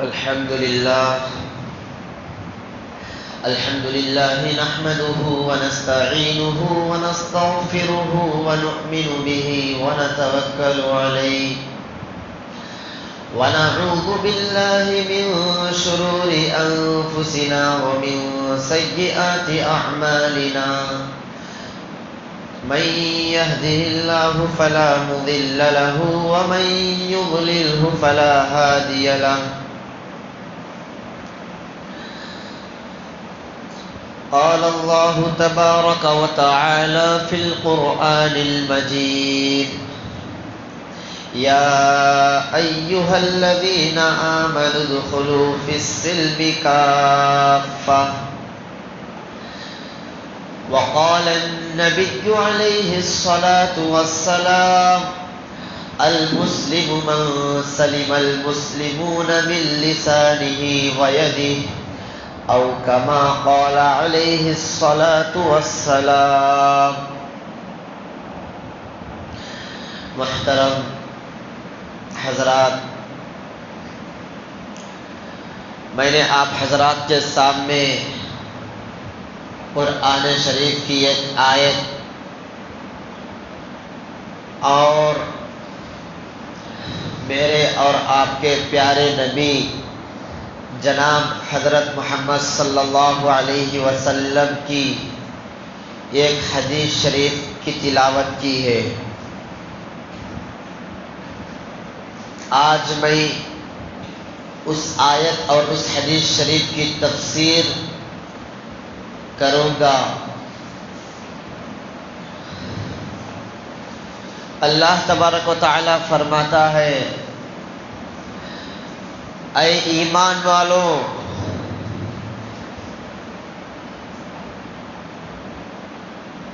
الحمد لله نحمده ونستعينه ونستغفره ونؤمن به ونتوكل عليه ونعوذ بالله من شرور أنفسنا ومن سيئات أعمالنا من يهده الله فلا مضل له ومن يضلله فلا هادي له قال الله تبارك وتعالى في القرآن المجيد يا أيها الذين آمنوا ادخلوا في السلم كافة وقال النبي عليه الصلاة والسلام المسلم من سلم المسلمون من لسانه ويده أو كما قال عليه الصلاة والسلام۔ محترم حضرات، میں نے آپ حضرات کے سامنے قرآن شریف کی ایک آیت اور میرے اور آپ کے پیارے نبی جناب حضرت محمد صلی اللہ علیہ وسلم کی ایک حدیث شریف کی تلاوت کی ہے۔ آج میں اس آیت اور اس حدیث شریف کی تفسیر کروں گا۔ اللہ تبارک و تعالی فرماتا ہے، اے ایمان والو،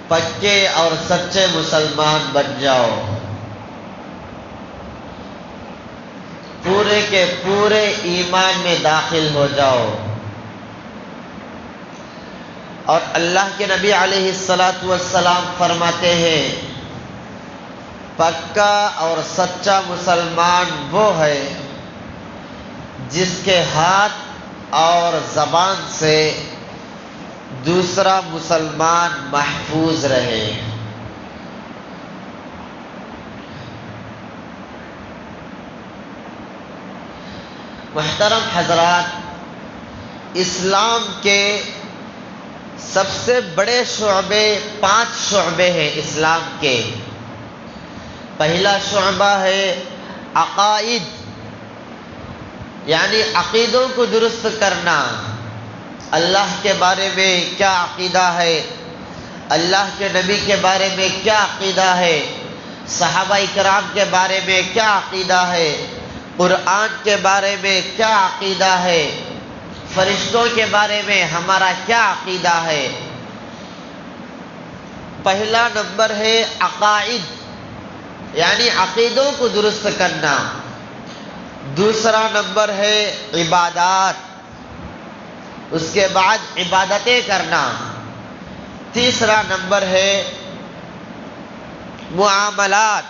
پکے اور سچے مسلمان بن جاؤ، پورے کے پورے ایمان میں داخل ہو جاؤ۔ اور اللہ کے نبی علیہ الصلاۃ والسلام فرماتے ہیں، پکا اور سچا مسلمان وہ ہے جس کے ہاتھ اور زبان سے دوسرا مسلمان محفوظ رہے۔ محترم حضرات، اسلام کے سب سے بڑے شعبے 5 شعبے ہیں اسلام کے۔ پہلا شعبہ ہے عقائد، یعنی عقیدوں کو درست کرنا۔ اللہ کے بارے میں کیا عقیدہ ہے، اللہ کے نبی کے بارے میں کیا عقیدہ ہے، صحابہ کرام کے بارے میں کیا عقیدہ ہے، قرآن کے بارے میں کیا عقیدہ ہے، فرشتوں کے بارے میں ہمارا کیا عقیدہ ہے۔ پہلا نمبر ہے عقائد، یعنی عقیدوں کو درست کرنا۔ دوسرا نمبر ہے عبادات، اس کے بعد عبادتیں کرنا۔ تیسرا نمبر ہے معاملات،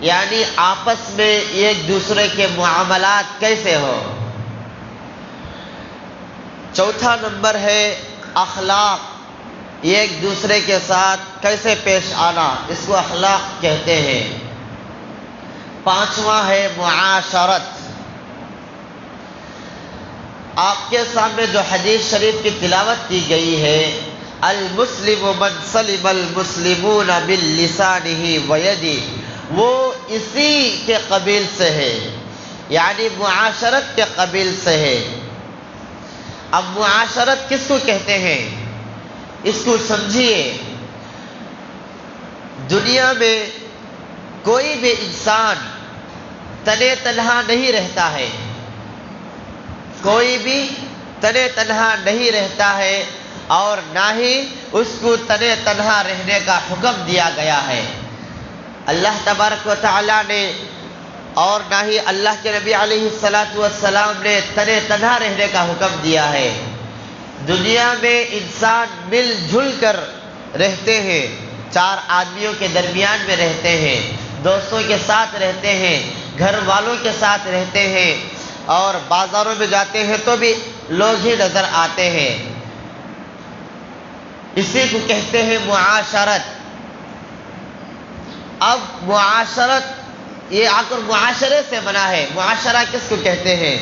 یعنی آپس میں ایک دوسرے کے معاملات کیسے ہو۔ چوتھا نمبر ہے اخلاق، ایک دوسرے کے ساتھ کیسے پیش آنا، اس کو اخلاق کہتے ہیں۔ پانچواں ہے معاشرت۔ آپ کے سامنے جو حدیث شریف کی تلاوت کی گئی ہے، المسلم من سلم المسلمون من لسانہ ویدہ، وہ اسی کے قبیل سے ہے، یعنی معاشرت کے قبیل سے ہے۔ اب معاشرت کس کو کہتے ہیں، اس کو سمجھیے۔ دنیا میں کوئی بھی انسان تنے تنہا نہیں رہتا ہے، کوئی بھی تنے تنہا نہیں رہتا ہے، اور نہ ہی اس کو تنے تنہا رہنے کا حکم دیا گیا ہے۔ اللہ تبارک و تعالی نے اور نہ ہی اللہ کے نبی علیہ الصلاۃ والسلام نے تنے تنہا رہنے کا حکم دیا ہے۔ دنیا میں انسان مل جل کر رہتے ہیں، 4 آدمیوں کے درمیان میں رہتے ہیں، دوستوں کے ساتھ رہتے ہیں، گھر والوں کے ساتھ رہتے ہیں، اور بازاروں میں جاتے ہیں تو بھی لوگ ہی نظر آتے ہیں۔ اسی کو کہتے ہیں معاشرت۔ اب معاشرت یہ آخر معاشرے سے بنا ہے۔ معاشرہ کس کو کہتے ہیں؟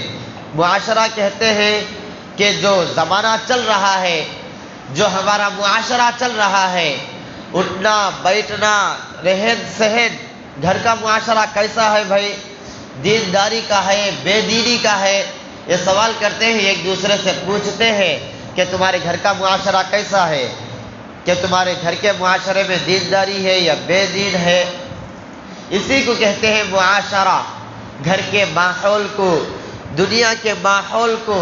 معاشرہ کہتے ہیں کہ جو زمانہ چل رہا ہے، جو ہمارا معاشرہ چل رہا ہے، اٹھنا بیٹھنا، رہن سہن، گھر کا معاشرہ کیسا ہے بھائی؟ دینداری کا ہے، بے دینی کا ہے؟ یہ سوال کرتے ہیں، ایک دوسرے سے پوچھتے ہیں کہ تمہارے گھر کا معاشرہ کیسا ہے، کہ تمہارے گھر کے معاشرے میں دینداری ہے یا بے دین ہے؟ اسی کو کہتے ہیں معاشرہ۔ گھر کے ماحول کو، دنیا کے ماحول کو،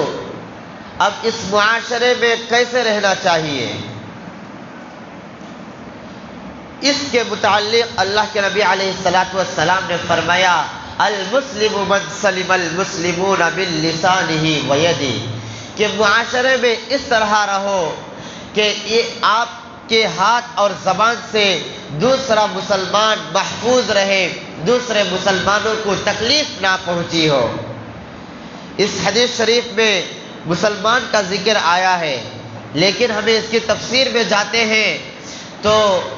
اب اس معاشرے میں کیسے رہنا چاہیے، اس کے متعلق اللہ کے نبی علیہ الصلاۃ والسلام نے فرمایا المسلم من سلم المسلمون من لسانہ ویدہ، کہ معاشرے میں اس طرح رہو کہ یہ آپ کے ہاتھ اور زبان سے دوسرا مسلمان محفوظ رہے، دوسرے مسلمانوں کو تکلیف نہ پہنچی ہو۔ اس حدیث شریف میں مسلمان کا ذکر آیا ہے، لیکن ہمیں اس کی تفسیر میں جاتے ہیں تو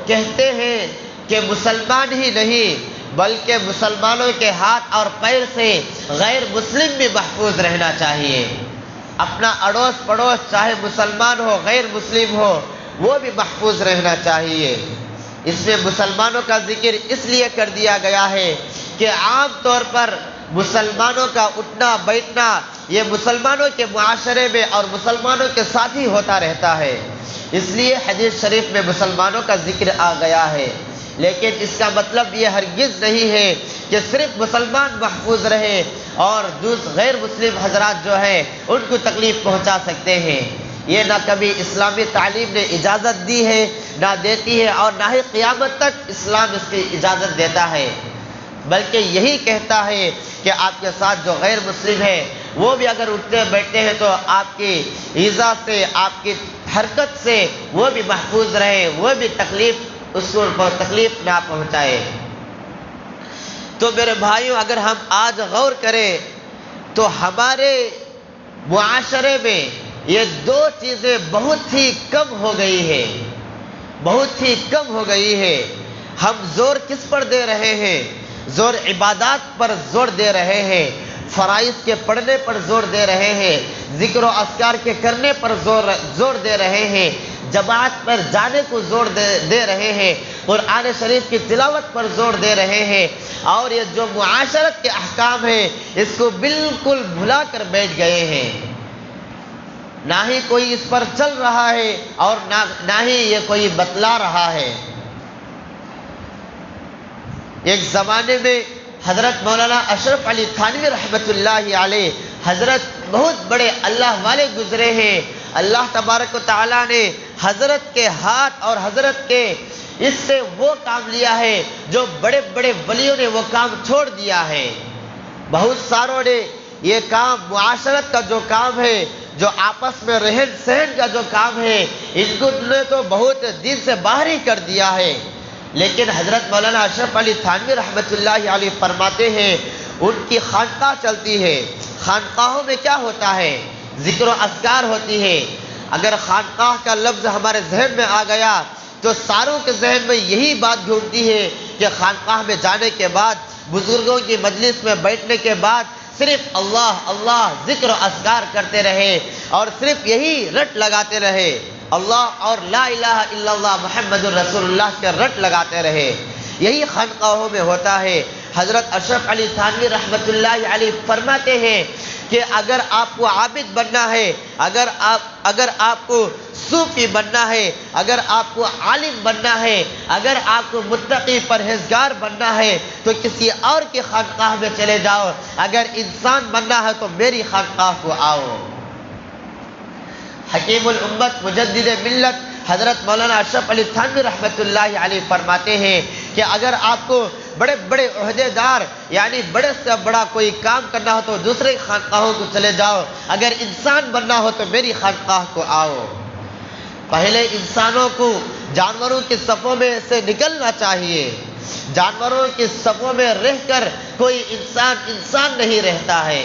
کہتے ہیں کہ مسلمان ہی نہیں بلکہ مسلمانوں کے ہاتھ اور پیر سے غیر مسلم بھی محفوظ رہنا چاہیے۔ اپنا اڑوس پڑوس چاہے مسلمان ہو غیر مسلم ہو، وہ بھی محفوظ رہنا چاہیے۔ اس میں مسلمانوں کا ذکر اس لیے کر دیا گیا ہے کہ عام طور پر مسلمانوں کا اٹھنا بیٹھنا یہ مسلمانوں کے معاشرے میں اور مسلمانوں کے ساتھ ہی ہوتا رہتا ہے، اس لیے حدیث شریف میں مسلمانوں کا ذکر آ گیا ہے۔ لیکن اس کا مطلب یہ ہرگز نہیں ہے کہ صرف مسلمان محفوظ رہے اور غیر مسلم حضرات جو ہیں ان کو تکلیف پہنچا سکتے ہیں۔ یہ نہ کبھی اسلامی تعلیم نے اجازت دی ہے، نہ دیتی ہے، اور نہ ہی قیامت تک اسلام اس کی اجازت دیتا ہے، بلکہ یہی کہتا ہے کہ آپ کے ساتھ جو غیر مسلم ہے وہ بھی اگر اٹھتے بیٹھتے ہیں تو آپ کی ایذا سے، آپ کی حرکت سے وہ بھی محفوظ رہے، وہ بھی اس کو تکلیف نہ پہنچائے۔ تو میرے بھائیوں، اگر ہم آج غور کریں تو ہمارے معاشرے میں یہ دو چیزیں بہت ہی کم ہو گئی ہے، بہت ہی کم ہو گئی ہے۔ ہم زور کس پر دے رہے ہیں؟ زور عبادات پر زور دے رہے ہیں، فرائض کے پڑھنے پر زور دے رہے ہیں، ذکر و اذکار کے کرنے پر زور دے رہے ہیں، جماعت پر جانے کو زور دے رہے ہیں، قرآن شریف کی تلاوت پر زور دے رہے ہیں، اور یہ جو معاشرت کے احکام ہیں اس کو بالکل بھلا کر بیٹھ گئے ہیں۔ نہ ہی کوئی اس پر چل رہا ہے اور نہ ہی یہ کوئی بتلا رہا ہے۔ ایک زمانے میں حضرت مولانا اشرف علی تھانوی رحمۃ اللہ علیہ حضرت بہت بڑے اللہ والے گزرے ہیں۔ اللہ تبارک و تعالیٰ نے حضرت کے ہاتھ اور حضرت کے اس سے وہ کام لیا ہے جو بڑے بڑے ولیوں نے وہ کام چھوڑ دیا ہے۔ بہت ساروں نے یہ کام، معاشرت کا جو کام ہے، جو آپس میں رہن سہن کا جو کام ہے، ان کو نے تو بہت دین سے باہر ہی کر دیا ہے۔ لیکن حضرت مولانا اشرف علی تھانوی رحمۃ اللہ علیہ فرماتے ہیں ان کی خانقاہ چلتی ہے۔ خانقاہوں میں کیا ہوتا ہے؟ ذکر و اذکار ہوتی ہے۔ اگر خانقاہ کا لفظ ہمارے ذہن میں آ گیا تو ساروں کے ذہن میں یہی بات گھومتی ہے کہ خانقاہ میں جانے کے بعد، بزرگوں کی مجلس میں بیٹھنے کے بعد صرف اللہ اللہ ذکر و اذکار کرتے رہے اور صرف یہی رٹ لگاتے رہے، اللہ اور لا الہ الا اللہ محمد الرسول اللہ کے رٹ لگاتے رہے۔ یہی خانقاہوں میں ہوتا ہے۔ حضرت اشرف علی تھانوی رحمۃ اللہ علیہ فرماتے ہیں کہ اگر آپ کو عابد بننا ہے، اگر آپ کو صوفی بننا ہے، اگر آپ کو عالم بننا ہے، اگر آپ کو متقی پرہیزگار بننا ہے تو کسی اور کی خانقاہ میں چلے جاؤ، اگر انسان بننا ہے تو میری خانقاہ کو آؤ۔ حکیم الامت مجدد ملت حضرت مولانا اشرف علی تھانوی رحمۃ اللہ علیہ فرماتے ہیں کہ اگر آپ کو بڑے بڑے عہدے دار یعنی بڑے سے بڑا کوئی کام کرنا ہو تو دوسرے خانقاہوں کو چلے جاؤ، اگر انسان بننا ہو تو میری خانقاہ کو آؤ۔ پہلے انسانوں کو جانوروں کی صفوں میں سے نکلنا چاہیے۔ جانوروں کی صفوں میں رہ کر کوئی انسان نہیں رہتا ہے۔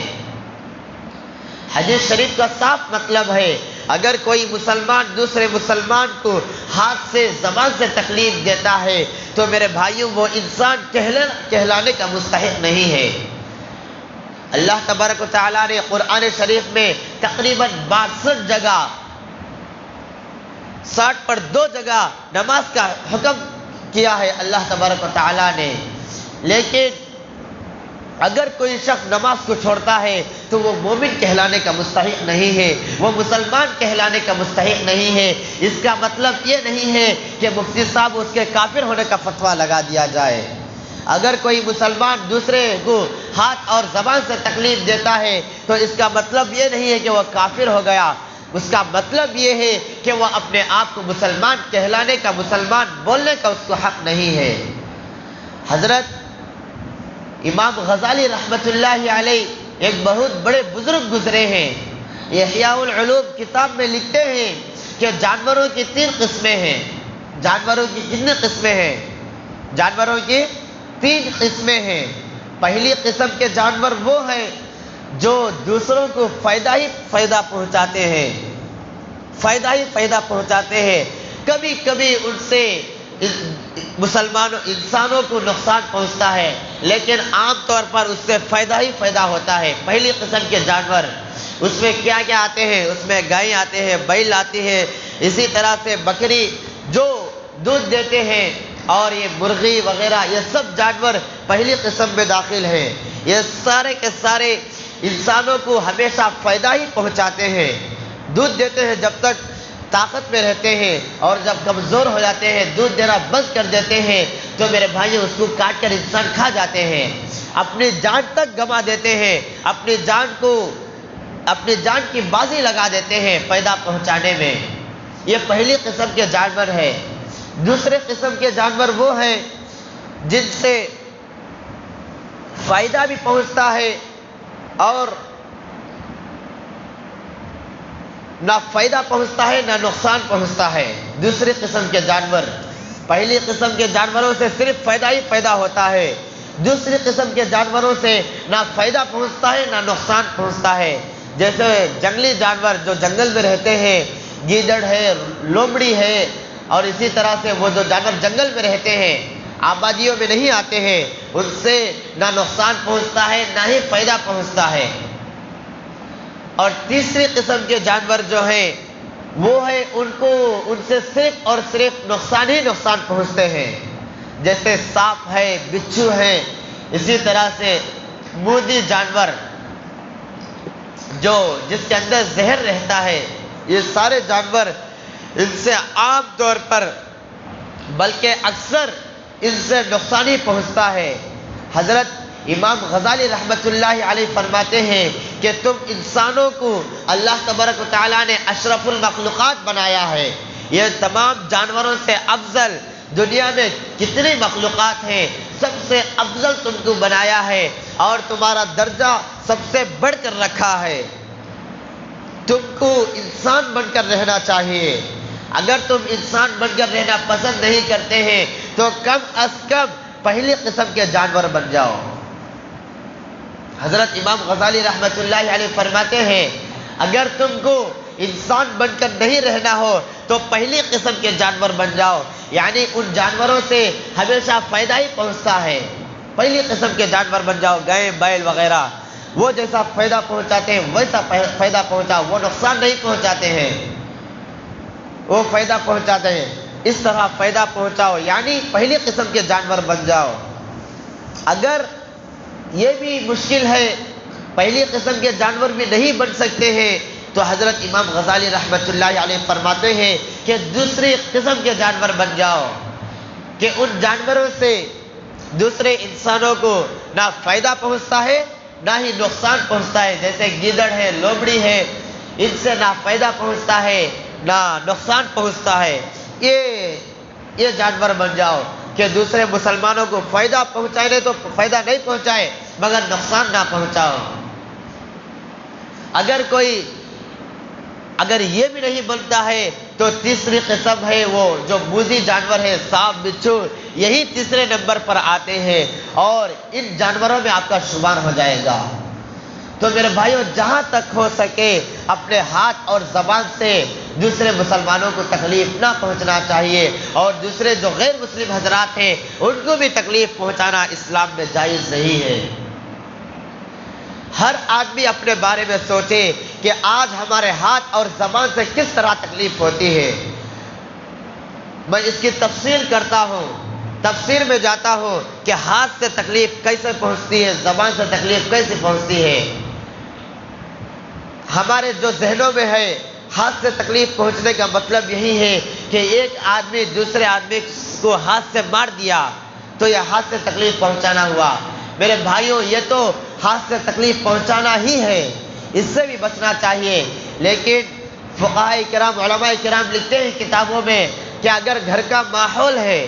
حدیث شریف کا صاف مطلب ہے اگر کوئی مسلمان دوسرے مسلمان کو ہاتھ سے زبان سے تکلیف دیتا ہے تو میرے بھائیوں وہ انسان کہلانے کا مستحق نہیں ہے۔ اللہ تبارک و تعالیٰ نے قرآن شریف میں تقریباً 62 جگہ 60 پر 2 جگہ نماز کا حکم کیا ہے اللہ تبارک و تعالیٰ نے، لیکن اگر کوئی شخص نماز کو چھوڑتا ہے تو وہ مومن کہلانے کا مستحق نہیں ہے، وہ مسلمان کہلانے کا مستحق نہیں ہے۔ اس کا مطلب یہ نہیں ہے کہ مفتی صاحب اس کے کافر ہونے کا فتویٰ لگا دیا جائے۔ اگر کوئی مسلمان دوسرے کو ہاتھ اور زبان سے تکلیف دیتا ہے تو اس کا مطلب یہ نہیں ہے کہ وہ کافر ہو گیا، اس کا مطلب یہ ہے کہ وہ اپنے آپ کو مسلمان کہلانے کا، مسلمان بولنے کا اس کو حق نہیں ہے۔ حضرت امام غزالی رحمۃ اللہ علیہ ایک بہت بڑے بزرگ گزرے ہیں، احیاء العلوم کتاب میں لکھتے ہیں کہ جانوروں کی 3 قسمیں ہیں۔ جانوروں کی کتنی قسمیں ہیں؟ جانوروں کی 3 قسمیں ہیں۔ پہلی قسم کے جانور وہ ہیں جو دوسروں کو فائدہ ہی فائدہ پہنچاتے ہیں، فائدہ ہی فائدہ پہنچاتے ہیں، کبھی کبھی ان سے انسانوں کو نقصان پہنچتا ہے لیکن عام طور پر اس سے فائدہ ہی فائدہ ہوتا ہے۔ پہلی قسم کے جانور، اس میں کیا کیا آتے ہیں؟ اس میں گائے آتے ہیں، بیل آتی ہے، اسی طرح سے بکری جو دودھ دیتے ہیں، اور یہ مرغی وغیرہ، یہ سب جانور پہلی قسم میں داخل ہیں۔ یہ سارے کے سارے انسانوں کو ہمیشہ فائدہ ہی پہنچاتے ہیں، دودھ دیتے ہیں جب تک طاقت میں رہتے ہیں، اور جب کمزور ہو جاتے ہیں دودھ دینا بند کر دیتے ہیں تو میرے بھائیوں اس کو کاٹ کر انسان کھا جاتے ہیں، اپنی جان تک گنوا دیتے ہیں، اپنی جان کی بازی لگا دیتے ہیں فائدہ پہنچانے میں۔ یہ پہلی قسم کے جانور ہے۔ دوسرے قسم کے جانور وہ ہیں جن سے فائدہ بھی پہنچتا ہے اور نہ فائدہ پہنچتا ہے نہ نقصان پہنچتا ہے۔ دوسری قسم کے جانور، پہلی قسم کے جانوروں سے صرف فائدہ ہی فائدہ ہوتا ہے، دوسری قسم کے جانوروں سے نہ فائدہ پہنچتا ہے نہ نقصان پہنچتا ہے۔ جیسے جنگلی جانور جو جنگل میں رہتے ہیں، گیدڑ ہے، لومڑی ہے، اور اسی طرح سے وہ جو جانور جنگل میں رہتے ہیں، آبادیوں میں نہیں آتے ہیں، ان سے نہ نقصان پہنچتا ہے نہ ہی فائدہ پہنچتا ہے۔ اور تیسری قسم کے جانور جو ہیں وہ ہے ان سے صرف اور صرف نقصان ہی نقصان پہنچتے ہیں، جیسے سانپ ہے، بچھو ہے، اسی طرح سے مودی جانور جس کے اندر زہر رہتا ہے۔ یہ سارے جانور ان سے عام طور پر بلکہ اکثر ان سے نقصان ہی پہنچتا ہے۔ حضرت امام غزالی رحمۃ اللہ علیہ فرماتے ہیں کہ تم انسانوں کو اللہ تبارک و تعالیٰ نے اشرف المخلوقات بنایا ہے، یہ تمام جانوروں سے افضل، دنیا میں کتنی مخلوقات ہیں سب سے افضل تم کو بنایا ہے اور تمہارا درجہ سب سے بڑھ کر رکھا ہے۔ تم کو انسان بن کر رہنا چاہیے۔ اگر تم انسان بن کر رہنا پسند نہیں کرتے ہیں تو کم از کم پہلی قسم کے جانور بن جاؤ۔ حضرت امام غزالی رحمۃ اللہ علیہ فرماتے ہیں اگر تم کو انسان بن کر نہیں رہنا ہو تو پہلی قسم کے جانور بن جاؤ، یعنی ان جانوروں سے ہمیشہ فائدہ ہی پہنچتا ہے، پہلی قسم کے جانور بن جاؤ، گائے بیل وغیرہ، وہ جیسا فائدہ پہنچاتے ہیں ویسا فائدہ پہنچاؤ، وہ نقصان نہیں پہنچاتے ہیں، وہ فائدہ پہنچاتے ہیں، اس طرح فائدہ پہنچاؤ، یعنی پہلی قسم کے جانور بن جاؤ۔ اگر یہ بھی مشکل ہے، پہلی قسم کے جانور بھی نہیں بن سکتے ہیں، تو حضرت امام غزالی رحمۃ اللہ علیہ فرماتے ہیں کہ دوسری قسم کے جانور بن جاؤ کہ ان جانوروں سے دوسرے انسانوں کو نہ فائدہ پہنچتا ہے نہ ہی نقصان پہنچتا ہے، جیسے گیدڑ ہے، لومڑی ہے، ان سے نہ فائدہ پہنچتا ہے نہ نقصان پہنچتا ہے، یہ جانور بن جاؤ کہ دوسرے مسلمانوں کو فائدہ پہنچائے تو فائدہ نہیں پہنچائے مگر نقصان نہ پہنچاؤ۔ اگر یہ بھی نہیں بنتا ہے تو تیسری قسم ہے وہ جو موذی جانور ہے، سانپ بچھو، یہی تیسرے نمبر پر آتے ہیں اور ان جانوروں میں آپ کا شمار ہو جائے گا۔ تو میرے بھائیوں جہاں تک ہو سکے اپنے ہاتھ اور زبان سے دوسرے مسلمانوں کو تکلیف نہ پہنچنا چاہیے، اور دوسرے جو غیر مسلم حضرات ہیں ان کو بھی تکلیف پہنچانا اسلام میں جائز نہیں ہے۔ ہر آدمی اپنے بارے میں سوچے کہ آج ہمارے ہاتھ اور زبان سے کس طرح تکلیف ہوتی ہے۔ میں اس کی تفصیل کرتا ہوں، تفسیر میں جاتا ہوں کہ ہاتھ سے تکلیف کیسے پہنچتی ہے، زبان سے تکلیف کیسے پہنچتی ہے۔ ہمارے جو ذہنوں میں ہے ہاتھ سے تکلیف پہنچنے کا مطلب یہی ہے کہ ایک آدمی دوسرے آدمی کو ہاتھ سے مار دیا تو یہ ہاتھ سے تکلیف پہنچانا ہوا۔ میرے بھائیوں یہ تو ہاتھ سے تکلیف پہنچانا ہی ہے، اس سے بھی بچنا چاہیے۔ لیکن فقہاء کرام، علماء کرام لکھتے ہیں کتابوں میں کہ اگر گھر کا ماحول ہے،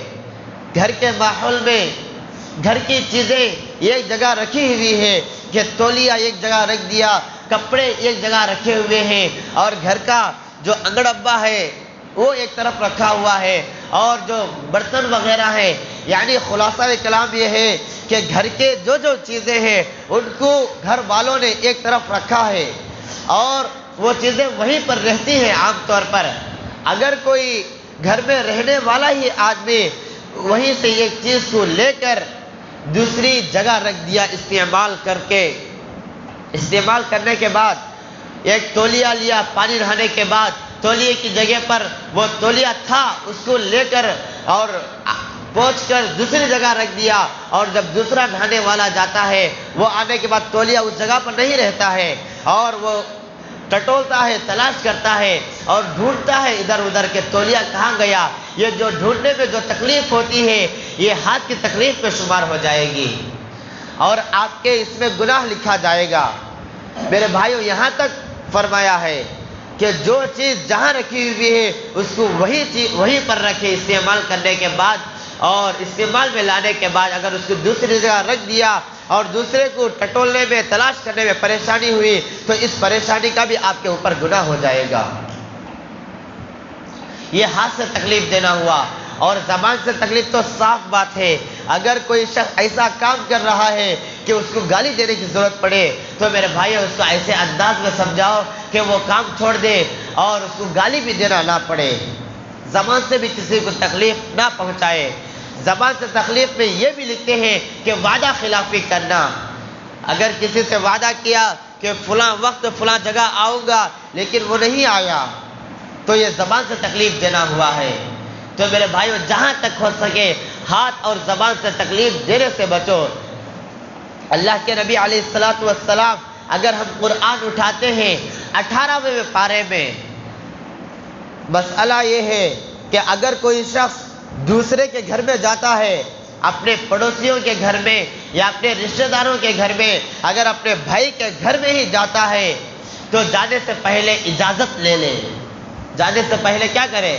گھر کے ماحول میں گھر کی چیزیں ایک جگہ رکھی ہوئی ہے کہ تولیہ ایک جگہ رکھ دیا، کپڑے ایک جگہ رکھے ہوئے ہیں، اور گھر کا جو انگڑبا ہے وہ ایک طرف رکھا ہوا ہے، اور جو برتن وغیرہ ہیں، یعنی خلاصہ کلام یہ ہے کہ گھر کے جو چیزیں ہیں ان کو گھر والوں نے ایک طرف رکھا ہے اور وہ چیزیں وہیں پر رہتی ہیں۔ عام طور پر اگر کوئی گھر میں رہنے والا ہی آدمی وہیں سے ایک چیز کو لے کر دوسری جگہ رکھ دیا، استعمال کرنے کے بعد ایک تولیہ لیا، پانی نہانے کے بعد تولیے کی جگہ پر وہ تولیہ تھا اس کو لے کر اور پہنچ کر دوسری جگہ رکھ دیا، اور جب دوسرا نہانے والا جاتا ہے وہ آنے کے بعد تولیہ اس جگہ پر نہیں رہتا ہے، اور وہ ٹٹولتا ہے، تلاش کرتا ہے اور ڈھونڈتا ہے ادھر ادھر کہ تولیہ کہاں گیا۔ یہ جو ڈھونڈنے میں جو تکلیف ہوتی ہے یہ ہاتھ کی تکلیف میں شمار ہو جائے گی اور آپ کے اس میں گناہ لکھا جائے گا۔ میرے بھائیوں یہاں تک فرمایا ہے کہ جو چیز جہاں رکھی ہوئی ہے اس کو وہیں پر رکھے استعمال کرنے کے بعد، اور استعمال میں لانے کے بعد اگر اس کو دوسری جگہ رکھ دیا اور دوسرے کو ٹٹولنے میں تلاش کرنے میں پریشانی ہوئی تو اس پریشانی کا بھی آپ کے اوپر گناہ ہو جائے گا۔ یہ ہاتھ سے تکلیف دینا ہوا، اور زبان سے تکلیف تو صاف بات ہے۔ اگر کوئی شخص ایسا کام کر رہا ہے کہ اس کو گالی دینے کی ضرورت پڑے تو میرے بھائیو اس کو ایسے انداز میں سمجھاؤ کہ وہ کام چھوڑ دے اور اس کو گالی بھی دینا نہ پڑے۔ زبان سے بھی کسی کو تکلیف نہ پہنچائے۔ زبان سے تکلیف میں یہ بھی لکھتے ہیں کہ وعدہ خلافی کرنا۔ اگر کسی سے وعدہ کیا کہ فلاں وقت فلاں جگہ آؤں گا لیکن وہ نہیں آیا تو یہ زبان سے تکلیف دینا ہوا ہے۔ تو میرے بھائیو جہاں تک ہو سکے ہاتھ اور زبان سے تکلیف دینے سے بچو۔ اللہ کے نبی علیہ السلام اگر ہم قرآن اٹھاتے ہیں 18ویں پارے میں مسئلہ یہ ہے کہ اگر کوئی شخص دوسرے کے گھر میں جاتا ہے، اپنے پڑوسیوں کے گھر میں یا اپنے رشتہ داروں کے گھر میں، اگر اپنے بھائی کے گھر میں ہی جاتا ہے تو جانے سے پہلے اجازت لے لے۔ جانے سے پہلے کیا کرے؟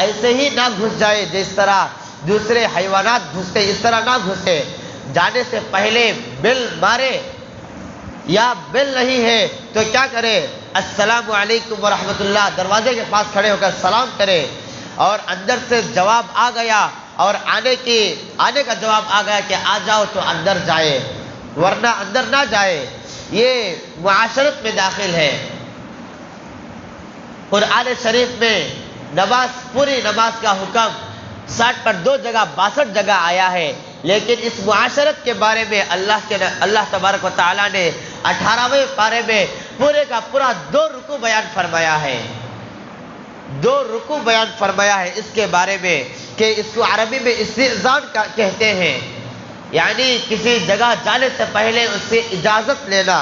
ایسے ہی نہ گھس جائے جس طرح دوسرے حیوانات گھستے، اس طرح نہ گھسے۔ جانے سے پہلے بیل مارے، یا بیل نہیں ہے تو کیا کرے؟ السلام علیکم ورحمۃ اللہ، دروازے کے پاس کھڑے ہو کر سلام کرے، اور اندر سے جواب آ گیا اور آنے کا جواب آ گیا کہ آ جاؤ تو اندر جائے، ورنہ اندر نہ جائے۔ یہ معاشرت میں داخل ہے۔ قرآن شریف میں نماز، پوری نماز کا حکم 60 پر 2 جگہ 62 جگہ آیا ہے، لیکن اس معاشرت کے بارے میں اللہ تبارک و تعالیٰ نے 18ویں پارے میں پورے کا پورا 2 رکوع بیان فرمایا ہے۔ 2 رکوع بیان فرمایا ہے اس کے بارے میں کہ اس کو عربی میں استئذان کہتے ہیں، یعنی کسی جگہ جانے سے پہلے اس سے اجازت لینا،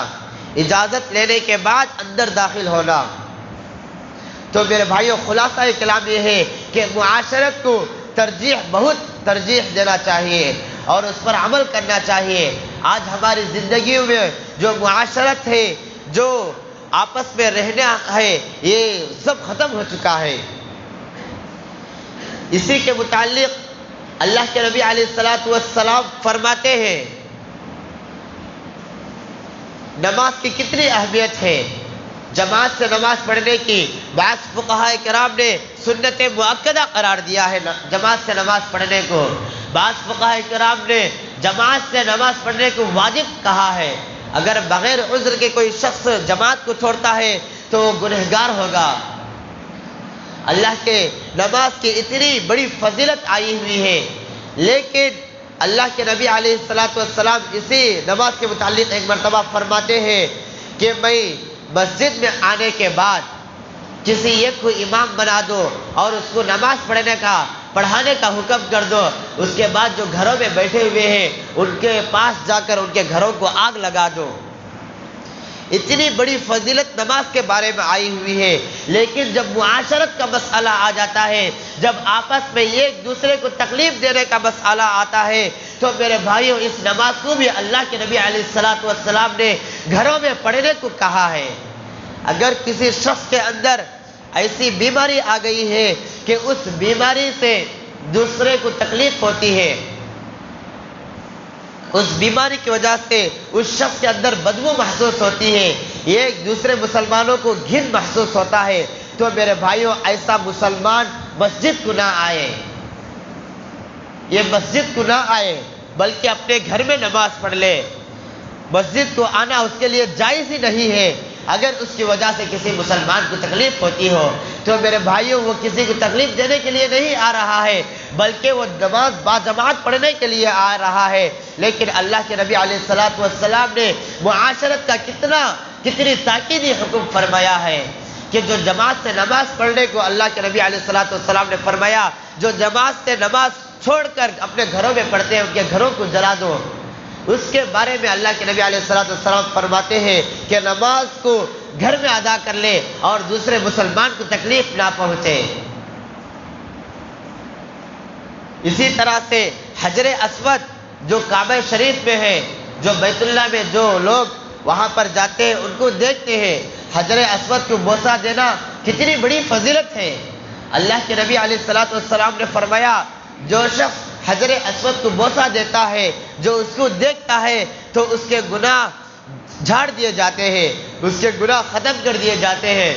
اجازت لینے کے بعد اندر داخل ہونا۔ تو میرے بھائیو خلاصہ کلام یہ ہے کہ معاشرت کو بہت ترجیح دینا چاہیے اور اس پر عمل کرنا چاہیے۔ آج ہماری زندگیوں میں جو معاشرت ہے، جو آپس میں رہنا ہے، یہ سب ختم ہو چکا ہے۔ اسی کے متعلق اللہ کے نبی علیہ السلام فرماتے ہیں نماز کی کتنی اہمیت ہے۔ جماعت سے نماز پڑھنے کی بعض فقہاء کرام نے سنت مؤکدہ قرار دیا ہے جماعت سے نماز پڑھنے کو، بعض فقہاء کرام نے جماعت سے نماز پڑھنے کو واجب کہا ہے، اگر بغیر عذر کے کوئی شخص جماعت کو چھوڑتا ہے تو وہ گنہگار ہوگا۔ اللہ کے نماز کی اتنی بڑی فضیلت آئی ہوئی ہے، لیکن اللہ کے نبی علیہ السلام اسی نماز کے متعلق ایک مرتبہ فرماتے ہیں کہ میں مسجد میں آنے کے بعد کسی ایک کو امام بنا دو اور اس کو نماز پڑھانے کا حکم کر دو، اس کے بعد جو گھروں میں بیٹھے ہوئے ہیں ان کے پاس جا کر ان کے گھروں کو آگ لگا دو۔ اتنی بڑی فضیلت نماز کے بارے میں آئی ہوئی ہے، لیکن جب معاشرت کا مسئلہ آ جاتا ہے، جب آپس میں ایک دوسرے کو تکلیف دینے کا مسئلہ آتا ہے، تو میرے بھائیوں اس نماز کو بھی اللہ کے نبی علیہ السلام نے گھروں میں پڑھنے کو کہا ہے۔ اگر کسی شخص کے اندر ایسی بیماری آ گئی ہے کہ اس بیماری سے دوسرے کو تکلیف ہوتی ہے، اس بیماری کی وجہ سے اس شخص کے اندر بدبو محسوس ہوتی ہے، ایک دوسرے مسلمانوں کو گھن محسوس ہوتا ہے، تو میرے بھائیوں ایسا مسلمان مسجد کو نہ آئے، یہ مسجد کو نہ آئے بلکہ اپنے گھر میں نماز پڑھ لے۔ مسجد کو آنا اس کے لیے جائز ہی نہیں ہے۔ اگر اس کی وجہ سے کسی مسلمان کو تکلیف ہوتی ہو تو میرے بھائیوں وہ کسی کو تکلیف دینے کے لیے نہیں آ رہا ہے، بلکہ وہ نماز باجماعت پڑھنے کے لیے آ رہا ہے۔ لیکن اللہ کے نبی علیہ السلام نے معاشرت کا کتنی تاکیدی حکم فرمایا ہے کہ جو جماعت سے نماز پڑھنے کو اللہ کے نبی علیہ السلام نے فرمایا، جو جماعت سے نماز چھوڑ کر اپنے گھروں میں پڑھتے ہیں ان کے گھروں کو جلا دو۔ اس کے بارے میں اللہ کے نبی علیہ السلام فرماتے ہیں کہ نماز کو گھر میں ادا کر لے اور دوسرے مسلمان کو تکلیف نہ پہنچے۔ اسی طرح سے حجر اسود جو کعبہ شریف میں ہے، جو بیت اللہ میں جو لوگ وہاں پر جاتے ہیں ان کو دیکھتے ہیں، حجر اسود کو بوسہ دینا کتنی بڑی فضیلت ہے۔ اللہ کے نبی علیہ السلام نے فرمایا جو شخص حجر اسود کو بوسہ دیتا ہے، جو اس کو دیکھتا ہے تو اس کے گناہ جھاڑ دیے جاتے ہیں، اس کے گناہ ختم کر دیے جاتے ہیں۔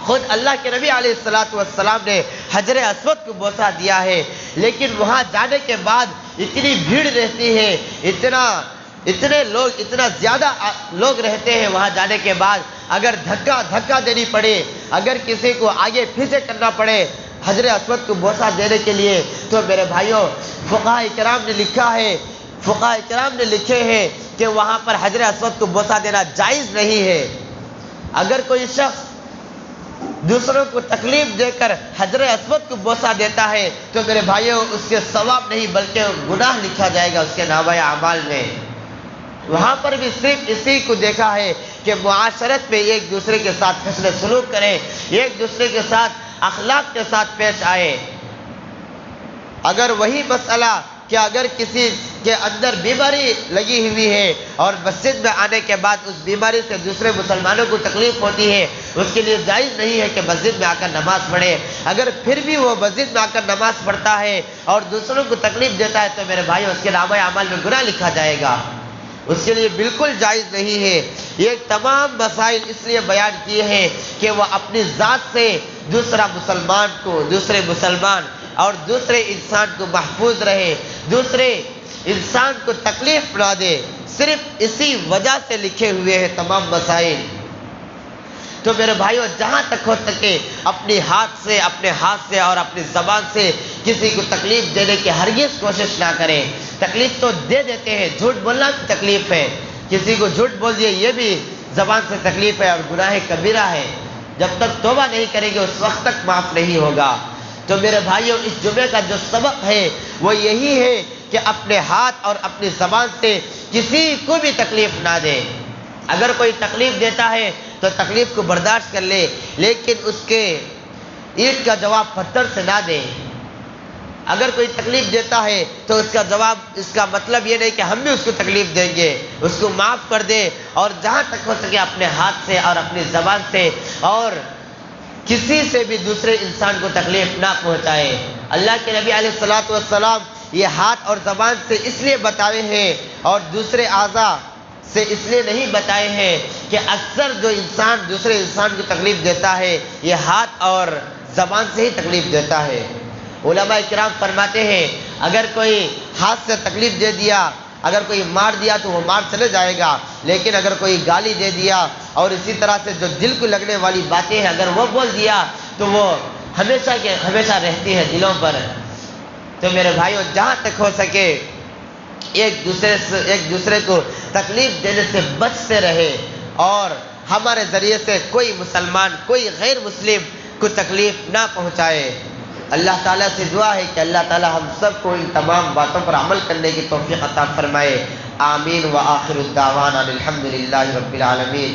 خود اللہ کے نبی علیہ السلام نے حجر اسود کو بوسہ دیا ہے، لیکن وہاں جانے کے بعد اتنی بھیڑ رہتی ہے، اتنا زیادہ لوگ رہتے ہیں وہاں جانے کے بعد، اگر دھکا دینی پڑے، اگر کسی کو آگے پیچھے کرنا پڑے حجر اسود کو بوسہ دینے کے لیے، تو میرے بھائیوں فقہاء کرام نے لکھے ہیں کہ وہاں پر حجر اسود کو بوسہ دینا جائز نہیں ہے۔ اگر کوئی شخص دوسروں کو تکلیف دے کر حجر اسود کو بوسہ دیتا ہے تو میرے بھائیوں اس کے ثواب نہیں بلکہ گناہ لکھا جائے گا اس کے نامہ اعمال میں۔ وہاں پر بھی صرف اسی کو دیکھا ہے کہ معاشرت میں ایک دوسرے کے ساتھ حسن سلوک کریں، ایک دوسرے کے ساتھ اخلاق کے ساتھ پیش آئے۔ اگر وہی مسئلہ کہ اگر کسی کے اندر بیماری لگی ہوئی ہے اور مسجد میں آنے کے بعد اس بیماری سے دوسرے مسلمانوں کو تکلیف ہوتی ہے، اس کے لیے جائز نہیں ہے کہ مسجد میں آ کر نماز پڑھے۔ اگر پھر بھی وہ مسجد میں آ کر نماز پڑھتا ہے اور دوسروں کو تکلیف دیتا ہے تو میرے بھائی اس کے نامہ اعمال میں گناہ لکھا جائے گا، اس کے لیے بالکل جائز نہیں ہے۔ یہ تمام مسائل اس لیے بیان کیے ہیں کہ وہ اپنی ذات سے دوسرے مسلمان اور دوسرے انسان کو محفوظ رہے، دوسرے انسان کو تکلیف نہ دے، صرف اسی وجہ سے لکھے ہوئے ہیں تمام مسائل۔ تو میرے بھائیوں جہاں تک ہو سکے اپنے ہاتھ سے اور اپنی زبان سے کسی کو تکلیف دینے کی ہرگز کوشش نہ کریں۔ تکلیف تو دے دیتے ہیں، جھوٹ بولنا بھی تکلیف ہے، کسی کو جھوٹ بول دیے یہ بھی زبان سے تکلیف ہے اور گناہ کبیرہ ہے، جب تک توبہ نہیں کریں گے اس وقت تک معاف نہیں ہوگا۔ تو میرے بھائیوں اس جمعے کا جو سبق ہے وہ یہی ہے کہ اپنے ہاتھ اور اپنی زبان سے کسی کو بھی تکلیف نہ دے۔ اگر کوئی تکلیف دیتا ہے تو تکلیف کو برداشت کر لے، لیکن اس کے اینٹ کا جواب پتھر سے نہ دے۔ اگر کوئی تکلیف دیتا ہے تو اس کا مطلب یہ نہیں کہ ہم بھی اس کو تکلیف دیں گے، اس کو معاف کر دے اور جہاں تک ہو سکے اپنے ہاتھ سے اور اپنی زبان سے اور کسی سے بھی دوسرے انسان کو تکلیف نہ پہنچائے۔ اللہ کے نبی علیہ السلام یہ ہاتھ اور زبان سے اس لیے بتائے ہیں اور دوسرے اعضاء سے اس لیے نہیں بتائے ہیں کہ اکثر جو انسان دوسرے انسان کو تکلیف دیتا ہے یہ ہاتھ اور زبان سے ہی تکلیف دیتا ہے۔ علماء کرام فرماتے ہیں اگر کوئی ہاتھ سے تکلیف دے دیا اگر کوئی مار دیا تو وہ مار چلے جائے گا، لیکن اگر کوئی گالی دے دیا اور اسی طرح سے جو دل کو لگنے والی باتیں ہیں اگر وہ بول دیا تو وہ ہمیشہ کے ہمیشہ رہتی ہے دلوں پر۔ تو میرے بھائیوں، جہاں تک ہو سکے ایک دوسرے کو تکلیف دینے سے بچتے رہے، اور ہمارے ذریعے سے کوئی مسلمان کوئی غیر مسلم کو تکلیف نہ پہنچائے۔ اللہ تعالیٰ سے دعا ہے کہ اللہ تعالیٰ ہم سب کو ان تمام باتوں پر عمل کرنے کی توفیق عطا فرمائے۔ آمین۔ وآخر الدعوانا الحمد للہ رب العالمین۔